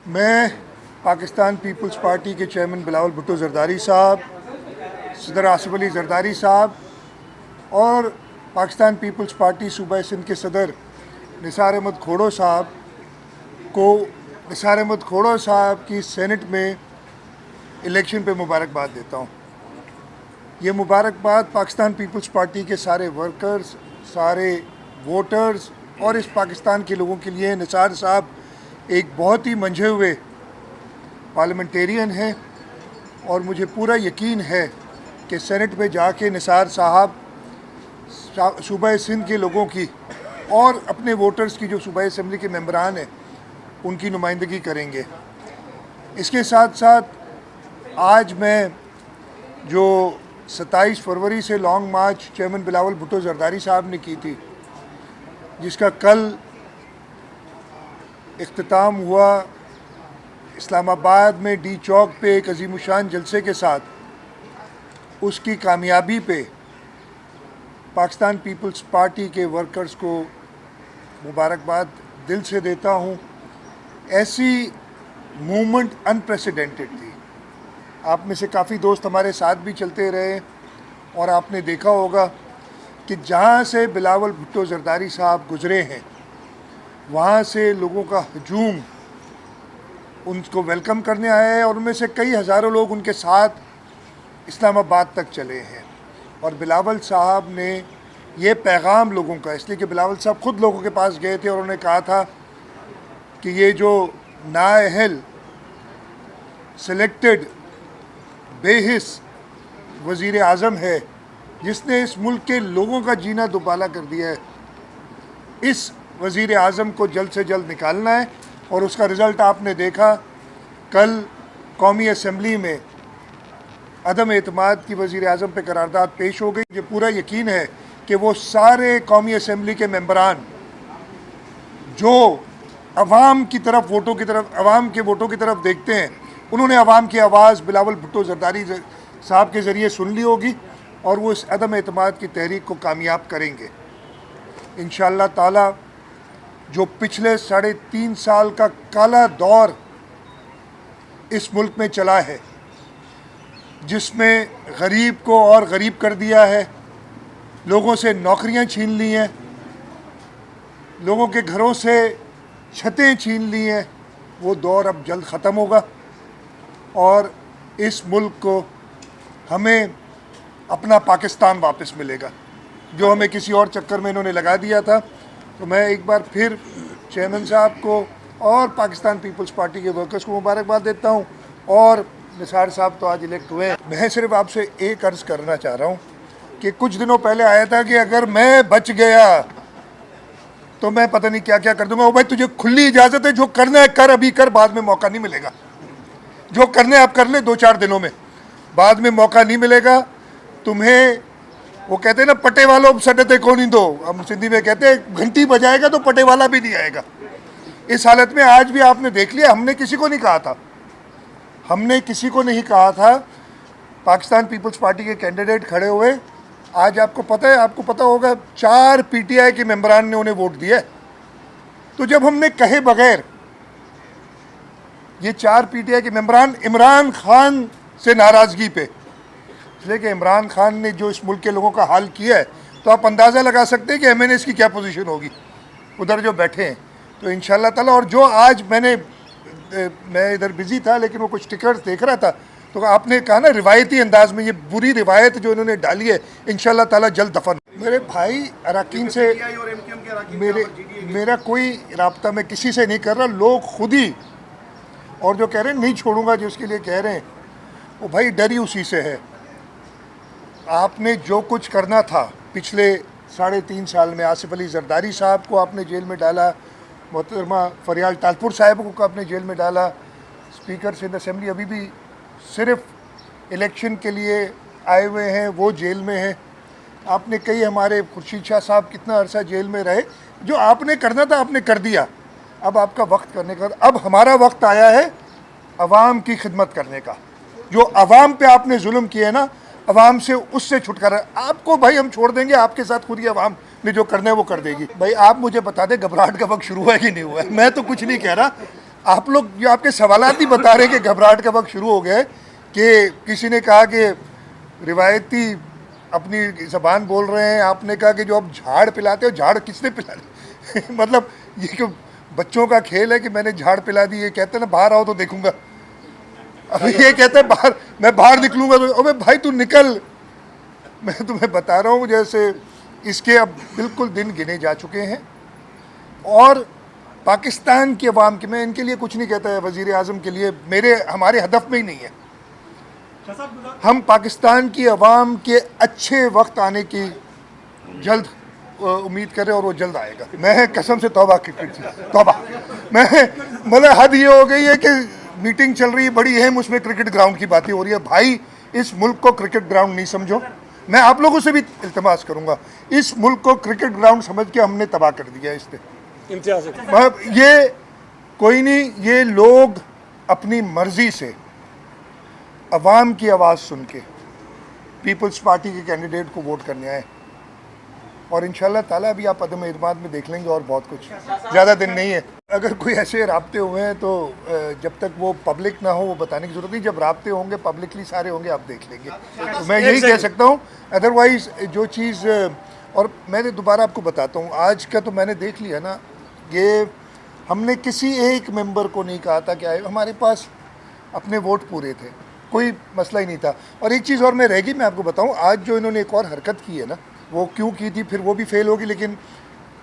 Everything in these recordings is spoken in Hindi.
मैं पाकिस्तान पीपल्स पार्टी के चेयरमैन बिलावल भुट्टो जरदारी साहब, सदर आसिफ अली जरदारी साहब और पाकिस्तान पीपल्स पार्टी सूबा सिंध के सदर निसार अहमद खोड़ो साहब की सेनेट में इलेक्शन पे मुबारकबाद देता हूँ। ये मुबारकबाद पाकिस्तान पीपल्स पार्टी के सारे वर्कर्स, सारे वोटर्स और इस पाकिस्तान के लोगों के लिए। निसार साहब एक बहुत ही मंझे हुए पार्लियामेंटेरियन हैं और मुझे पूरा यकीन है कि सेनेट में जाके निसार साहब सूबा सिंध के लोगों की और अपने वोटर्स की, जो सूबा असम्बली के मेंबरान हैं, उनकी नुमाइंदगी करेंगे। इसके साथ साथ आज मैं जो 27 फरवरी से लॉन्ग मार्च चेयरमैन बिलावल भुट्टो जरदारी साहब ने की थी, जिसका कल इख्तिताम हुआ इस्लामाबाद में डी चौक पे एक अजीमुशान जलसे के साथ, उसकी कामयाबी पे पाकिस्तान पीपल्स पार्टी के वर्कर्स को मुबारकबाद दिल से देता हूँ। ऐसी मूवमेंट अनप्रेसिडेंटेड थी। आप में से काफ़ी दोस्त हमारे साथ भी चलते रहे और आपने देखा होगा कि जहाँ से बिलावल भुट्टो जरदारी साहब गुज़रे हैं, वहाँ से लोगों का हजूम उनको वेलकम करने आया है और उनमें से कई हज़ारों लोग उनके साथ इस्लामाबाद तक चले हैं। और बिलावल साहब ने ये पैगाम लोगों का, इसलिए कि बिलावल साहब ख़ुद लोगों के पास गए थे और उन्होंने कहा था कि ये जो नाअहल सेलेक्टेड बेहिस वज़ीर आज़म है, जिसने इस मुल्क के लोगों का जीना दुबाला कर दिया है, इस वज़ीर आज़म को जल्द से जल्द निकालना है। और उसका रिज़ल्ट आपने देखा, कल कौमी असम्बली में अदम एतमाद की वज़ीर आज़म पे करारदाद पेश हो गई। मुझे पूरा यकीन है कि वो सारे कौमी असम्बली के मेंबरान जो अवाम की तरफ, अवाम के वोटों की तरफ देखते हैं, उन्होंने अवाम की आवाज़ बिलावल भुट्टो जरदारी साहब के ज़रिए सुन ली होगी और वो इस अदम एतमाद की तहरीक को कामयाब करेंगे इंशाअल्लाह ताला। जो पिछले 3.5 साल का काला दौर इस मुल्क में चला है, जिसमें गरीब को और गरीब कर दिया है, लोगों से नौकरियां छीन ली हैं, लोगों के घरों से छतें छीन ली हैं, वो दौर अब जल्द ख़त्म होगा और इस मुल्क को हमें अपना पाकिस्तान वापस मिलेगा, जो हमें किसी और चक्कर में इन्होंने लगा दिया था। तो मैं एक बार फिर चेयरमैन साहब को और पाकिस्तान पीपल्स पार्टी के वर्कर्स को मुबारकबाद देता हूँ। और निसार साहब तो आज इलेक्ट हुए हैं। मैं सिर्फ आपसे एक अर्ज़ करना चाह रहा हूँ कि कुछ दिनों पहले आया था कि अगर मैं बच गया तो मैं पता नहीं क्या क्या कर दूँगा। वो भाई, तुझे खुली इजाज़त है, जो करना है कर, अभी कर, बाद में मौका नहीं मिलेगा। जो करने आप कर ले 2-4 दिनों में, बाद में मौका नहीं मिलेगा तुम्हें। वो कहते हैं ना, पटे वालों सडते को नहीं दो, हम सिंधी में कहते हैं घंटी बजाएगा तो पटे वाला भी नहीं आएगा। इस हालत में आज भी आपने देख लिया, हमने किसी को नहीं कहा था, पाकिस्तान पीपल्स पार्टी के कैंडिडेट खड़े हुए। आज आपको पता होगा 4 पीटीआई के मेंबरान ने उन्हें वोट दिया। तो जब हमने कहे बगैर ये 4 पीटीआई के मेंबरान इमरान खान से नाराज़गी पे, इसलिए कि इमरान खान ने जो इस मुल्क के लोगों का हाल किया है, तो आप अंदाज़ा लगा सकते हैं कि एमएनएस की क्या पोजीशन होगी उधर जो बैठे हैं। तो इंशाअल्लाह ताला, और जो आज मैं इधर बिज़ी था लेकिन वो कुछ टिकट्स देख रहा था, तो आपने कहा ना रिवायती अंदाज में, ये बुरी रिवायत जो इन्होंने डाली है इंशाअल्लाह ताला जल्द दफन। मेरे भाई अरकान से मेरा कोई रब्ता मैं किसी से नहीं कर रहा, लोग खुद ही, और जो कह रहे हैं नहीं छोड़ूंगा, जिसके लिए कह रहे हैं, वो भाई डर ही उसी से है। आपने जो कुछ करना था पिछले 3.5 साल में, आसिफ अली जरदारी साहब को आपने जेल में डाला, मोहतरमा फरियाल तालपुर साहब को आपने जेल में डाला, स्पीकर सिंध असेंबली अभी भी सिर्फ इलेक्शन के लिए आए हुए हैं, वो जेल में हैं। आपने कई, हमारे खुर्शीद शाह साहब कितना अरसा जेल में रहे। जो आपने करना था आपने कर दिया, अब आपका वक्त करने का, अब हमारा वक्त आया है अवाम की खिदमत करने का। जो अवाम पे आपने जुल्म किया ना, अवाम से उससे छुटकारा आपको भाई हम छोड़ देंगे, आपके साथ खुद ही अवाम ने जो करना है वो कर देगी। भाई आप मुझे बता दें घबराहट का वक्त शुरू हुआ है कि नहीं हुआ है? मैं तो कुछ नहीं कह रहा, आप लोग जो आपके सवालात ही बता रहे हैं कि घबराहट का वक्त शुरू हो गया है। कि किसी ने कहा कि रिवायती अपनी ज़बान बोल रहे हैं, आपने कहा कि जो आप झाड़ पिलाते हो, झाड़ किसने पिला मतलब ये क्यों बच्चों का खेल है कि मैंने झाड़ पिला दी? ये कहते हैं ना बाहर आओ तो देखूंगा, अभी ये कहते हैं बाहर, मैं बाहर निकलूंगा तो अबे भाई तू निकल। मैं तुम्हें बता रहा हूँ जैसे इसके अब बिल्कुल दिन गिने जा चुके हैं। और पाकिस्तान की अवाम के, मैं इनके लिए कुछ नहीं कहता है, वज़ीर आज़म के लिए हमारे हदफ में ही नहीं है। हम पाकिस्तान की अवाम के अच्छे वक्त आने की जल्द उम्मीद करें और वो जल्द आएगा। मैं कसम से तौबा तौबा, मैं मतलब हद ये हो गई है कि मीटिंग चल रही है बड़ी अहम, उसमें क्रिकेट ग्राउंड की बातें हो रही है। भाई इस मुल्क को क्रिकेट ग्राउंड नहीं समझो। मैं आप लोगों से भी इल्तिमास करूंगा, इस मुल्क को क्रिकेट ग्राउंड समझ के हमने तबाह कर दिया इस पे। ये कोई नहीं, ये लोग अपनी मर्जी से अवाम की आवाज़ सुन के पीपल्स पार्टी के कैंडिडेट को वोट करने आए। और इंशाल्लाह ताला भी आप अदम इत्मीनान में देख लेंगे और बहुत कुछ, ज़्यादा दिन नहीं है। अगर कोई ऐसे राब्ते हुए हैं तो जब तक वो पब्लिक ना हो वो बताने की ज़रूरत नहीं, जब राब्ते होंगे पब्लिकली सारे होंगे आप देख लेंगे। तो मैं यही कह सकता हूँ। अदरवाइज़ जो चीज़, और मैंने दोबारा आपको बताता हूँ, आज का तो मैंने देख लिया ना, ये हमने किसी एक मेंबर को नहीं कहा था कि आए, हमारे पास अपने वोट पूरे थे, कोई मसला ही नहीं था। और एक चीज़ और मैं रहेगी, मैं आपको बताऊँ, आज जो इन्होंने एक और हरकत की है ना, वो क्यों की थी फिर वो भी फेल होगी, लेकिन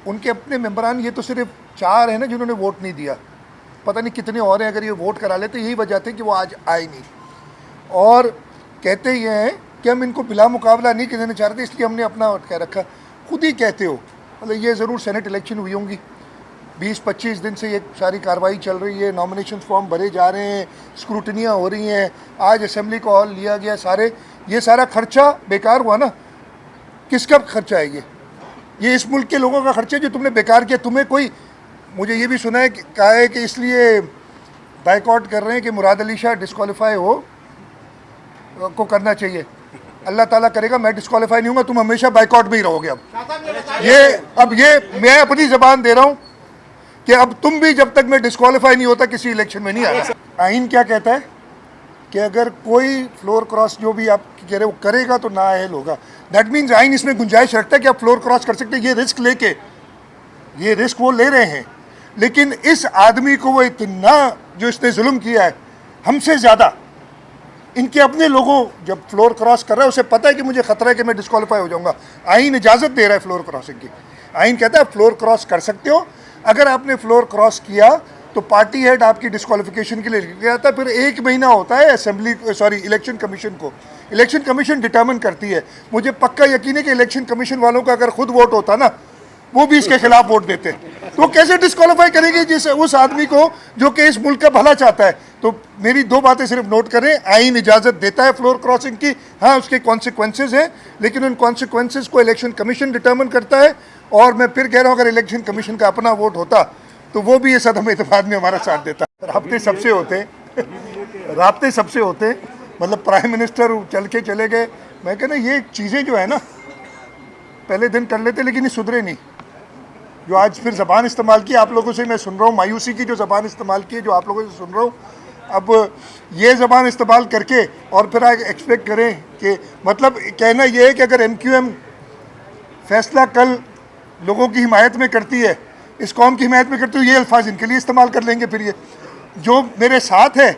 उनके अपने मेंबरान, ये तो सिर्फ 4 हैं ना जिन्होंने वोट नहीं दिया, पता नहीं कितने और हैं। अगर ये वोट करा लेते, यही वजह थी कि वो आज आए नहीं। और कहते ये हैं कि हम इनको बिला मुकाबला नहीं कहना चाह रहे थे, इसलिए हमने अपना कह रखा। खुद ही कहते हो, मतलब ये ज़रूर सेनेट इलेक्शन हुई होंगी, 20-25 दिन से ये सारी कार्रवाई चल रही है, नॉमिनेशन फॉर्म भरे जा रहे हैं, स्क्रूटनियाँ हो रही हैं, आज असेंबली का हॉल लिया गया, ये सारा खर्चा बेकार हुआ ना। किसका खर्चा है ये इस मुल्क के लोगों का खर्चा जो तुमने बेकार किया। तुम्हें कोई, मुझे ये भी सुना है कहा है कि इसलिए बाइकआउट कर रहे हैं कि मुराद अली शाह डिस्क्वालीफाई हो को करना चाहिए। अल्लाह ताला करेगा मैं डिस्क्वालीफाई नहीं हूँगा, तुम हमेशा बाइकआउट में ही रहोगे। अब ये मैं अपनी ज़बान दे रहा हूँ कि अब तुम भी जब तक मैं डिस्क्वालीफाई नहीं होता किसी इलेक्शन में नहीं आया। आइन क्या कहता है कि अगर कोई फ्लोर क्रॉस जो भी आप कह रहे हो करेगा तो नाअहल होगा। दैट मीन्स आइन इसमें गुंजाइश रखता है कि आप फ्लोर क्रॉस कर सकते हैं। ये रिस्क लेके, ये रिस्क वो ले रहे हैं, लेकिन इस आदमी को वो इतना जो इसने जुल्म किया है हमसे ज़्यादा, इनके अपने लोगों जब फ्लोर क्रॉस कर रहा है उसे पता है कि मुझे खतरा है कि मैं डिस्क्वालीफाई हो जाऊंगा। आइन इजाज़त दे रहा है फ्लोर क्रॉसिंग की। आइन कहता है फ्लोर क्रॉस कर सकते हो, अगर आपने फ्लोर क्रॉस किया तो पार्टी हेड आपकी डिस्क्वालिफिकेशन के लिए गया था, फिर 1 महीना होता है इलेक्शन कमीशन को। इलेक्शन कमीशन डिटर्मिन करती है। मुझे पक्का यकीन है कि इलेक्शन कमीशन वालों का अगर खुद वोट होता ना, वो भी इसके खिलाफ वोट देते, तो कैसे डिस्क्वालीफाई करेंगे जिस उस आदमी को जो कि इस मुल्क का भला चाहता है। तो मेरी 2 बातें सिर्फ नोट करें, आइन इजाज़त देता है फ्लोर क्रॉसिंग की, हाँ उसके कॉन्सिक्वेंसेज हैं, लेकिन उन कॉन्सिक्वेंसेज को इलेक्शन कमीशन डिटर्मिन करता है। और मैं फिर कह रहा हूँ अगर इलेक्शन कमीशन का अपना वोट होता तो वो भी इस अदम इत्तेफाक में हमारा साथ देता। राब्ते सबसे होते राब्ते सबसे होते, मतलब प्राइम मिनिस्टर चल के चले गए। मैं कहना ये चीज़ें जो है ना पहले दिन कर लेते, लेकिन ये सुधरे नहीं। जो आज फिर ज़बान इस्तेमाल की आप लोगों से मैं सुन रहा हूँ, मायूसी की जो ज़बान इस्तेमाल की है जो आप लोगों से सुन रहा हूँ, अब ये ज़बान इस्तेमाल करके और फिर आप एक्सपेक्ट करें कि, मतलब कहना ये है कि अगर MQM फैसला कल लोगों की हिमायत में करती है, इस कौम की हिमायत में करती है, ये अल्फाज इनके लिए इस्तेमाल कर लेंगे। फिर ये जो मेरे साथ है,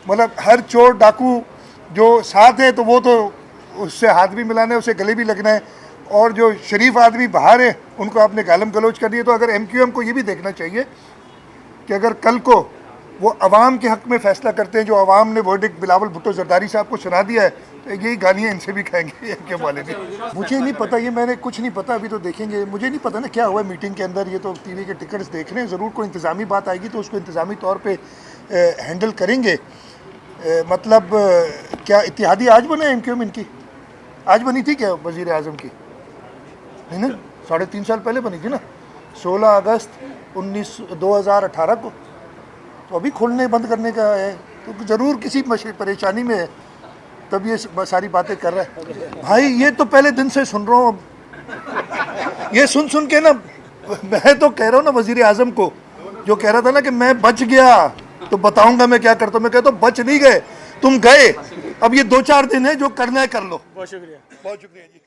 मतलब हर चोर डाकू जो साथ है तो वो तो उससे हाथ भी मिलाना है, उसे गले भी लगना है, और जो शरीफ आदमी बाहर है उनको आपने गालम गलोच कर दिया। तो अगर MQM को ये भी देखना चाहिए कि अगर कल को वो अवाम के हक़ में फ़ैसला करते हैं, जो अवाम ने वर्डिक्ट बिलावल भुट्टो जरदारी साहब को सुना दिया है, तो यही गालियाँ इनसे भी खाएंगे MQM वाले भी। मुझे नहीं पता, ये मैंने कुछ नहीं पता, अभी तो देखेंगे। मुझे नहीं पता ना क्या हुआ मीटिंग के अंदर, ये तो TV के टिकट्स देख रहे हैं। ज़रूर कोई इंतज़ामी बात आएगी तो उसको इंतज़ामी तौर पर हैंडल करेंगे। मतलब क्या इत्तेहादी आज बना है MQM इनकी? आज बनी थी क्या वज़ीर आज़म की? नहीं ना, 3.5 साल पहले बनी थी ना, 16 अगस्त 2018 को। तो अभी खोलने बंद करने का है, तो ज़रूर किसी परेशानी में है, तब ये सारी बातें कर रहा है। भाई ये तो पहले दिन से सुन रहा हूँ, ये सुन सुन के ना मैं तो कह रहा हूँ ना वजीर आजम को, जो कह रहा था ना कि मैं बच गया तो बताऊंगा मैं क्या करता हूँ, मैं कहता हूँ बच नहीं गए, तुम गए। अब ये 2-4 दिन है, जो करना है कर लो। बहुत शुक्रिया। बहुत शुक्रिया जी।